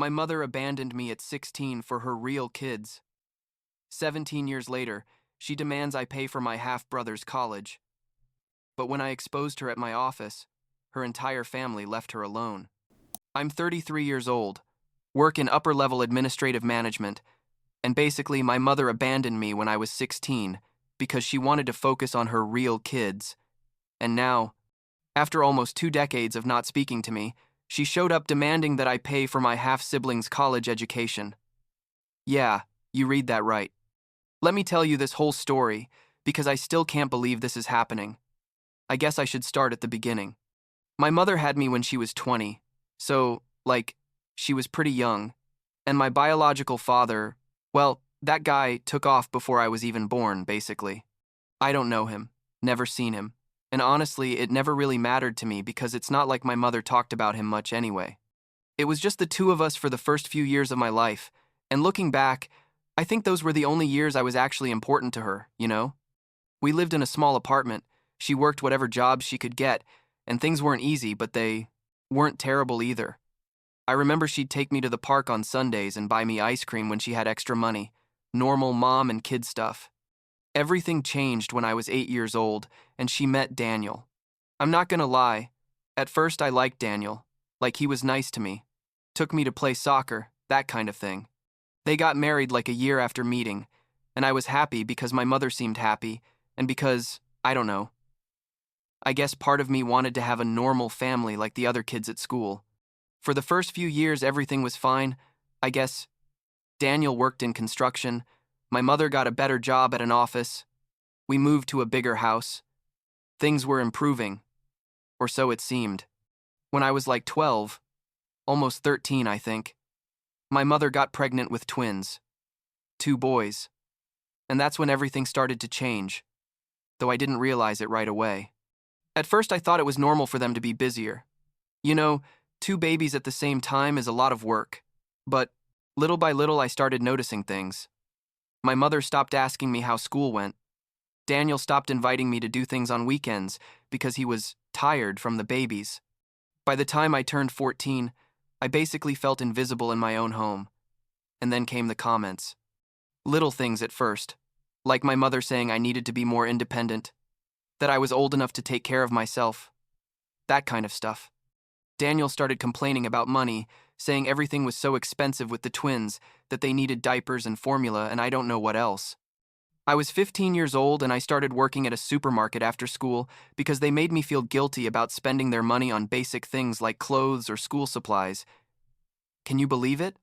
My mother abandoned me at 16 for her real kids. 17 years later, she demands I pay for my half-brother's college. But when I exposed her at my office, her entire family left her alone. I'm 33 years old, work in upper-level administrative management, and basically my mother abandoned me when I was 16 because she wanted to focus on her real kids. And now, after almost 2 decades of not speaking to me, she showed up demanding that I pay for my half-sibling's college education. Yeah, you read that right. Let me tell you this whole story, because I still can't believe this is happening. I guess I should start at the beginning. My mother had me when she was 20, so, she was pretty young. And my biological father, well, that guy took off before I was even born, basically. I don't know him, never seen him. And honestly, it never really mattered to me because it's not like my mother talked about him much anyway. It was just the two of us for the first few years of my life, and looking back, I think those were the only years I was actually important to her, you know? We lived in a small apartment, she worked whatever jobs she could get, and things weren't easy, but they weren't terrible either. I remember she'd take me to the park on Sundays and buy me ice cream when she had extra money, normal mom and kid stuff. Everything changed when I was 8 years old, and she met Daniel. I'm not gonna lie, at first I liked Daniel, like he was nice to me, took me to play soccer, that kind of thing. They got married like a year after meeting, and I was happy because my mother seemed happy, and because, I don't know. I guess part of me wanted to have a normal family like the other kids at school. For the first few years, everything was fine. I guess Daniel worked in construction. My mother got a better job at an office. We moved to a bigger house. Things were improving, or so it seemed. When I was like 12, almost 13, I think, my mother got pregnant with twins, 2 boys. And that's when everything started to change, though I didn't realize it right away. At first, I thought it was normal for them to be busier. You know, 2 babies at the same time is a lot of work. But little by little, I started noticing things. My mother stopped asking me how school went. Daniel stopped inviting me to do things on weekends because he was tired from the babies. By the time I turned 14, I basically felt invisible in my own home. And then came the comments. Little things at first, like my mother saying I needed to be more independent, that I was old enough to take care of myself, that kind of stuff. Daniel started complaining about money, saying everything was so expensive with the twins that they needed diapers and formula and I don't know what else. I was 15 years old and I started working at a supermarket after school because they made me feel guilty about spending their money on basic things like clothes or school supplies. Can you believe it?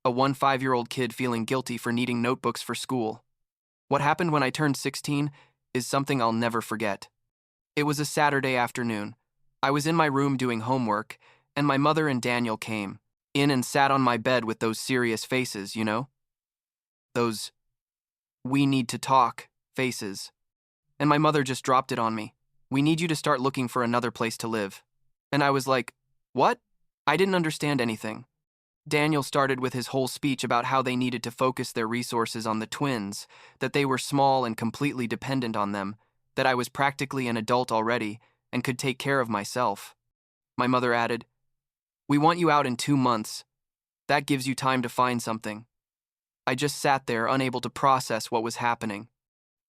A 5-year-old kid feeling guilty for needing notebooks for school. What happened when I turned 16 is something I'll never forget. It was a Saturday afternoon. I was in my room doing homework, and my mother and Daniel came in and sat on my bed with those serious faces, you know? Those "we need to talk" faces. And my mother just dropped it on me. "We need you to start looking for another place to live." And I was like, what? I didn't understand anything. Daniel started with his whole speech about how they needed to focus their resources on the twins, that they were small and completely dependent on them, that I was practically an adult already and could take care of myself. My mother added, "We want you out in 2 months. That gives you time to find something." I just sat there, unable to process what was happening.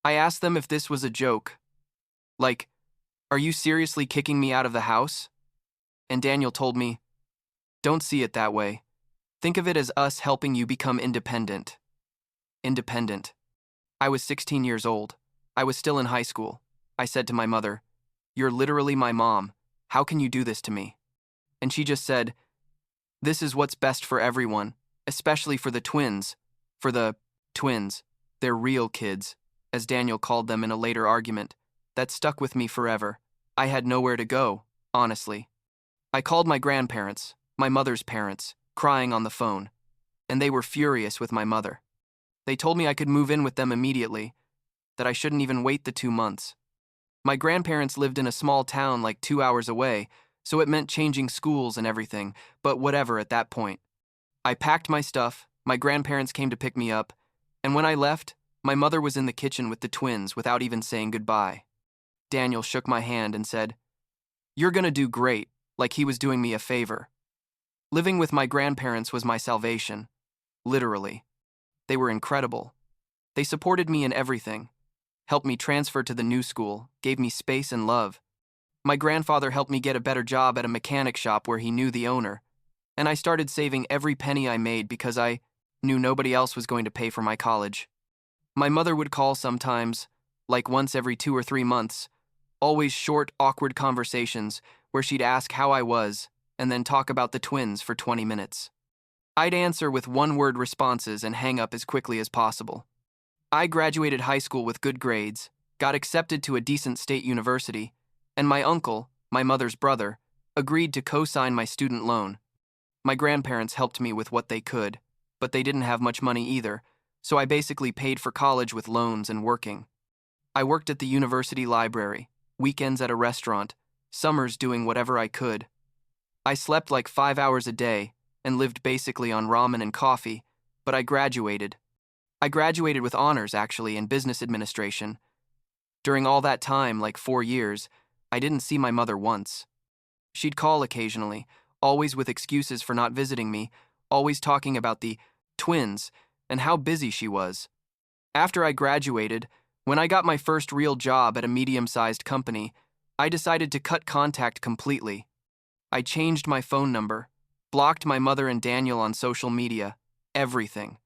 I asked them if this was a joke. Like, "Are you seriously kicking me out of the house?" And Daniel told me, "Don't see it that way. Think of it as us helping you become independent." Independent. I was 16 years old. I was still in high school. I said to my mother, "You're literally my mom. How can you do this to me?" And she just said, "This is what's best for everyone, especially for the twins." For the twins, their real kids, as Daniel called them in a later argument. That stuck with me forever. I had nowhere to go, honestly. I called my grandparents, my mother's parents, crying on the phone, and they were furious with my mother. They told me I could move in with them immediately, that I shouldn't even wait the 2 months. My grandparents lived in a small town like 2 hours away, so it meant changing schools and everything, but whatever at that point. I packed my stuff, my grandparents came to pick me up, and when I left, my mother was in the kitchen with the twins without even saying goodbye. Daniel shook my hand and said, "You're gonna do great," like he was doing me a favor. Living with my grandparents was my salvation, literally. They were incredible. They supported me in everything, helped me transfer to the new school, gave me space and love. My grandfather helped me get a better job at a mechanic shop where he knew the owner, and I started saving every penny I made because I knew nobody else was going to pay for my college. My mother would call sometimes, like once every 2 or 3 months, always short, awkward conversations where she'd ask how I was and then talk about the twins for 20 minutes. I'd answer with one-word responses and hang up as quickly as possible. I graduated high school with good grades, got accepted to a decent state university, and my uncle, my mother's brother, agreed to co-sign my student loan. My grandparents helped me with what they could, but they didn't have much money either, so I basically paid for college with loans and working. I worked at the university library, weekends at a restaurant, summers doing whatever I could. I slept like 5 hours a day and lived basically on ramen and coffee, but I graduated. I graduated with honors, actually, in business administration. During all that time, like 4 years, I didn't see my mother once. She'd call occasionally, always with excuses for not visiting me, always talking about the twins and how busy she was. After I graduated, when I got my first real job at a medium-sized company, I decided to cut contact completely. I changed my phone number, blocked my mother and Daniel on social media, everything.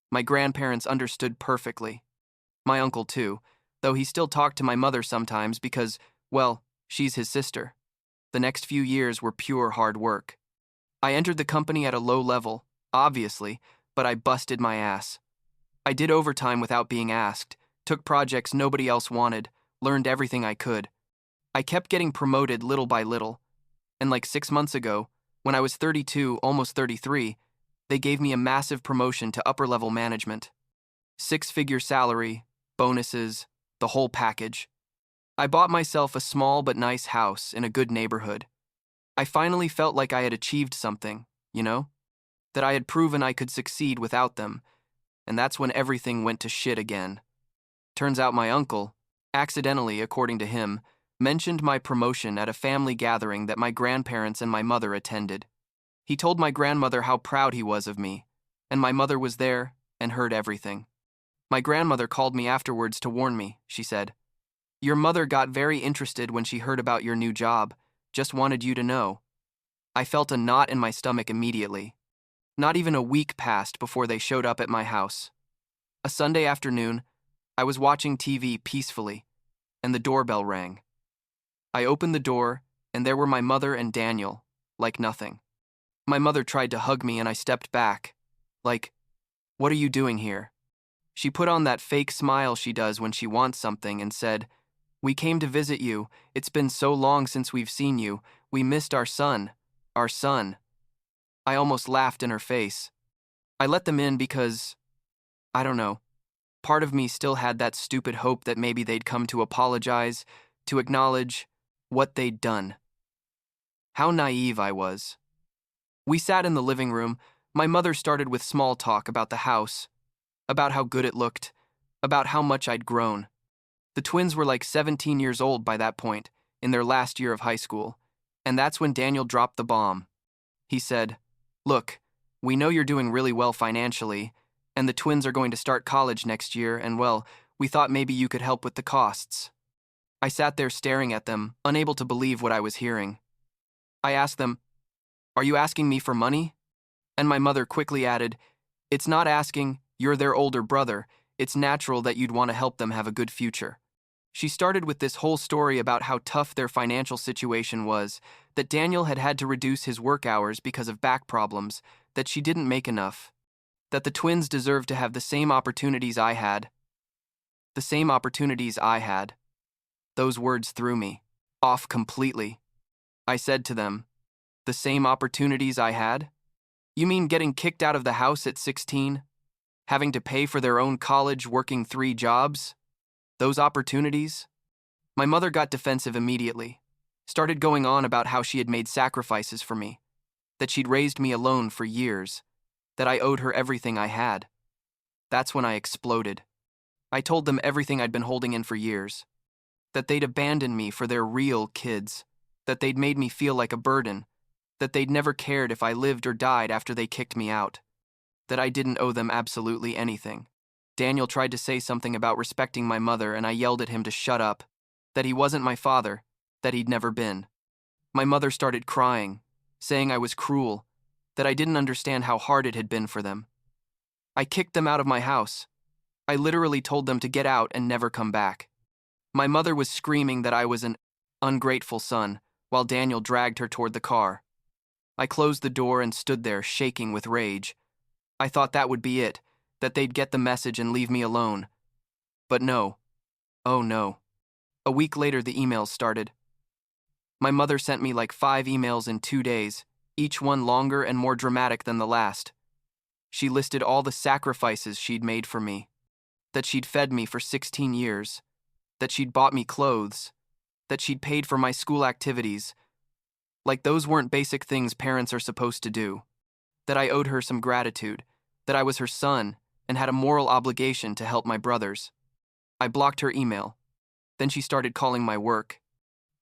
My grandparents understood perfectly. My uncle too, though he still talked to my mother sometimes because, well, she's his sister. The next few years were pure hard work. I entered the company at a low level, obviously, but I busted my ass. I did overtime without being asked, took projects nobody else wanted, learned everything I could. I kept getting promoted little by little, and like 6 months ago, when I was 32, almost 33, they gave me a massive promotion to upper-level management. 6-figure salary, bonuses, the whole package. I bought myself a small but nice house in a good neighborhood. I finally felt like I had achieved something, you know? That I had proven I could succeed without them, and that's when everything went to shit again. Turns out my uncle, accidentally according to him, mentioned my promotion at a family gathering that my grandparents and my mother attended. He told my grandmother how proud he was of me, and my mother was there and heard everything. My grandmother called me afterwards to warn me, she said. Your mother got very interested when she heard about your new job, just wanted you to know. I felt a knot in my stomach immediately. Not even a week passed before they showed up at my house. A Sunday afternoon, I was watching TV peacefully, and the doorbell rang. I opened the door, and there were my mother and Daniel, like nothing. My mother tried to hug me, and I stepped back, like, what are you doing here? She put on that fake smile she does when she wants something and said, we came to visit you. It's been so long since we've seen you. We missed our son. Our son. I almost laughed in her face. I let them in because, I don't know, part of me still had that stupid hope that maybe they'd come to apologize, to acknowledge what they'd done. How naive I was. We sat in the living room. My mother started with small talk about the house, about how good it looked, about how much I'd grown. The twins were like 17 years old by that point, in their last year of high school, and that's when Daniel dropped the bomb. He said, look, we know you're doing really well financially, and the twins are going to start college next year, and well, we thought maybe you could help with the costs. I sat there staring at them, unable to believe what I was hearing. I asked them, are you asking me for money? And my mother quickly added, it's not asking, you're their older brother, it's natural that you'd want to help them have a good future. She started with this whole story about how tough their financial situation was, that Daniel had had to reduce his work hours because of back problems, that she didn't make enough, that the twins deserved to have the same opportunities I had. The same opportunities I had. Those words threw me off completely. I said to them, the same opportunities I had? You mean getting kicked out of the house at 16? Having to pay for their own college, working 3 jobs? Those opportunities? My mother got defensive immediately, started going on about how she had made sacrifices for me, that she'd raised me alone for years, that I owed her everything I had. That's when I exploded. I told them everything I'd been holding in for years, that they'd abandoned me for their real kids, that they'd made me feel like a burden, that they'd never cared if I lived or died after they kicked me out, that I didn't owe them absolutely anything. Daniel tried to say something about respecting my mother, and I yelled at him to shut up, that he wasn't my father, that he'd never been. My mother started crying, saying I was cruel, that I didn't understand how hard it had been for them. I kicked them out of my house. I literally told them to get out and never come back. My mother was screaming that I was an ungrateful son, while Daniel dragged her toward the car. I closed the door and stood there, shaking with rage. I thought that would be it, that they'd get the message and leave me alone. But no. Oh no. A week later, the emails started. My mother sent me like 5 emails in 2 days, each one longer and more dramatic than the last. She listed all the sacrifices she'd made for me, that she'd fed me for 16 years, that she'd bought me clothes, that she'd paid for my school activities, like those weren't basic things parents are supposed to do, that I owed her some gratitude, that I was her son and had a moral obligation to help my brothers. I blocked her email. Then she started calling my work.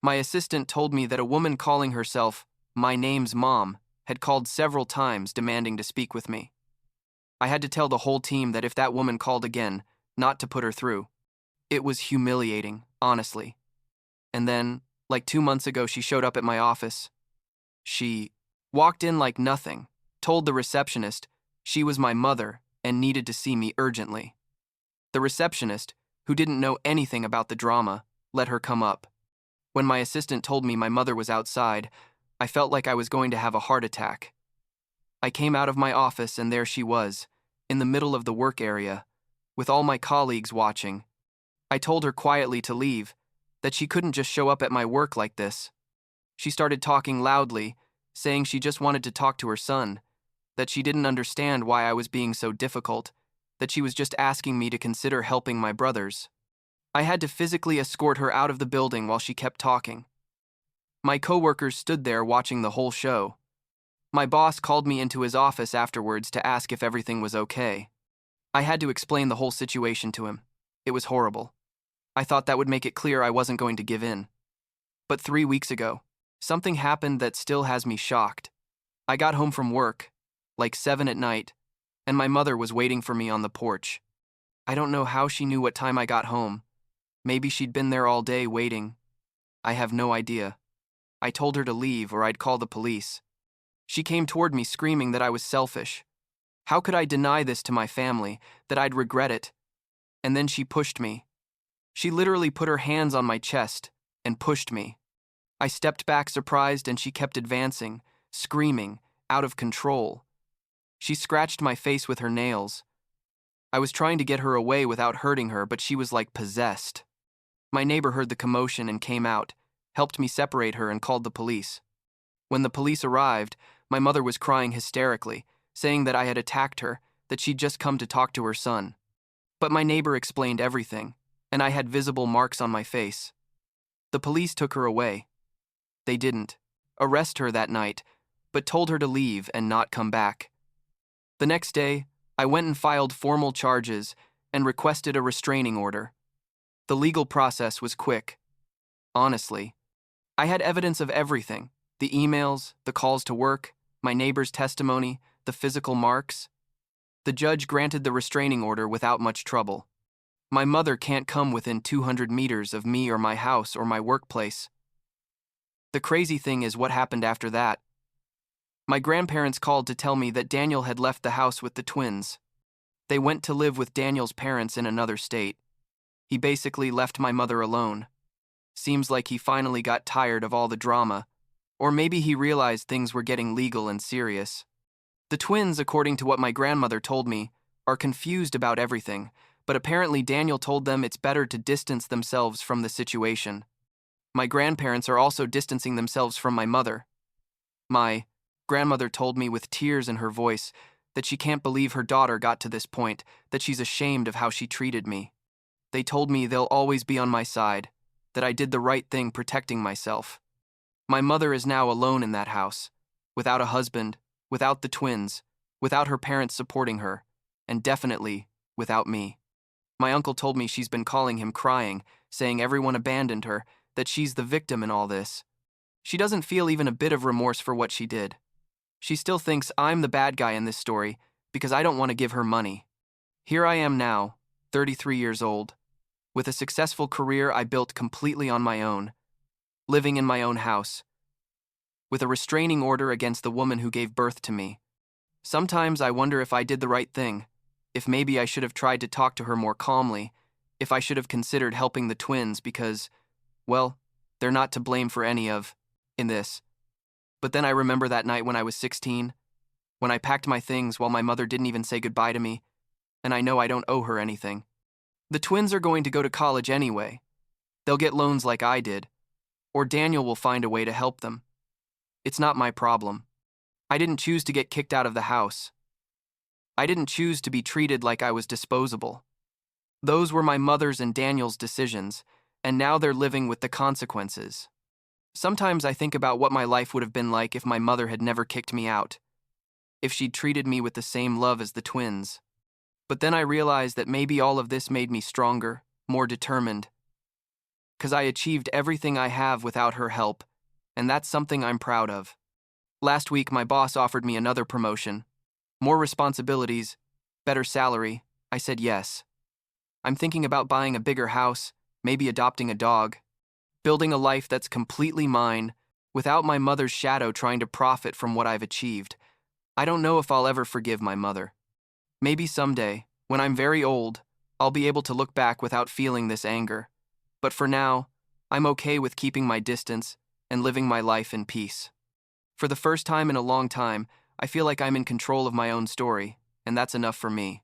My assistant told me that a woman calling herself my name's mom had called several times demanding to speak with me. I had to tell the whole team that if that woman called again, not to put her through. It was humiliating, honestly. And then, like 2 months ago, she showed up at my office. She walked in like nothing, told the receptionist she was my mother and needed to see me urgently. The receptionist, who didn't know anything about the drama, let her come up. When my assistant told me my mother was outside, I felt like I was going to have a heart attack. I came out of my office and there she was, in the middle of the work area, with all my colleagues watching. I told her quietly to leave, that she couldn't just show up at my work like this. She started talking loudly, saying she just wanted to talk to her son, that she didn't understand why I was being so difficult, that she was just asking me to consider helping my brothers. I had to physically escort her out of the building while she kept talking. My coworkers stood there watching the whole show. My boss called me into his office afterwards to ask if everything was okay. I had to explain the whole situation to him. It was horrible. I thought that would make it clear I wasn't going to give in. But 3 weeks ago, something happened that still has me shocked. I got home from work, like 7 at night, and my mother was waiting for me on the porch. I don't know how she knew what time I got home. Maybe she'd been there all day waiting. I have no idea. I told her to leave or I'd call the police. She came toward me screaming that I was selfish. How could I deny this to my family, that I'd regret it? And then she pushed me. She literally put her hands on my chest and pushed me. I stepped back surprised and she kept advancing, screaming, out of control. She scratched my face with her nails. I was trying to get her away without hurting her, but she was like possessed. My neighbor heard the commotion and came out, helped me separate her and called the police. When the police arrived, my mother was crying hysterically, saying that I had attacked her, that she'd just come to talk to her son. But my neighbor explained everything, and I had visible marks on my face. The police took her away. They didn't arrest her that night, but told her to leave and not come back. The next day, I went and filed formal charges and requested a restraining order. The legal process was quick. Honestly, I had evidence of everything: the emails, the calls to work, my neighbor's testimony, the physical marks. The judge granted the restraining order without much trouble. My mother can't come within 200 meters of me or my house or my workplace. The crazy thing is what happened after that. My grandparents called to tell me that Daniel had left the house with the twins. They went to live with Daniel's parents in another state. He basically left my mother alone. Seems like he finally got tired of all the drama, or maybe he realized things were getting legal and serious. The twins, according to what my grandmother told me, are confused about everything, but apparently Daniel told them it's better to distance themselves from the situation. My grandparents are also distancing themselves from my mother. My grandmother told me with tears in her voice that she can't believe her daughter got to this point, that she's ashamed of how she treated me. They told me they'll always be on my side, that I did the right thing protecting myself. My mother is now alone in that house, without a husband, without the twins, without her parents supporting her, and definitely without me. My uncle told me she's been calling him crying, saying everyone abandoned her, that she's the victim in all this. She doesn't feel even a bit of remorse for what she did. She still thinks I'm the bad guy in this story because I don't want to give her money. Here I am now, 33 years old, with a successful career I built completely on my own, living in my own house, with a restraining order against the woman who gave birth to me. Sometimes I wonder if I did the right thing, if maybe I should have tried to talk to her more calmly, if I should have considered helping the twins because, well, they're not to blame for any of in this. But then I remember that night when I was 16, when I packed my things while my mother didn't even say goodbye to me, and I know I don't owe her anything. The twins are going to go to college anyway. They'll get loans like I did, or Daniel will find a way to help them. It's not my problem. I didn't choose to get kicked out of the house. I didn't choose to be treated like I was disposable. Those were my mother's and Daniel's decisions, and now they're living with the consequences. Sometimes I think about what my life would have been like if my mother had never kicked me out, if she'd treated me with the same love as the twins. But then I realized that maybe all of this made me stronger, more determined, because I achieved everything I have without her help, and that's something I'm proud of. Last week, my boss offered me another promotion, more responsibilities, better salary. I said yes. I'm thinking about buying a bigger house, maybe adopting a dog, building a life that's completely mine, without my mother's shadow trying to profit from what I've achieved. I don't know if I'll ever forgive my mother. Maybe someday, when I'm very old, I'll be able to look back without feeling this anger. But for now, I'm okay with keeping my distance and living my life in peace. For the first time in a long time, I feel like I'm in control of my own story, and that's enough for me.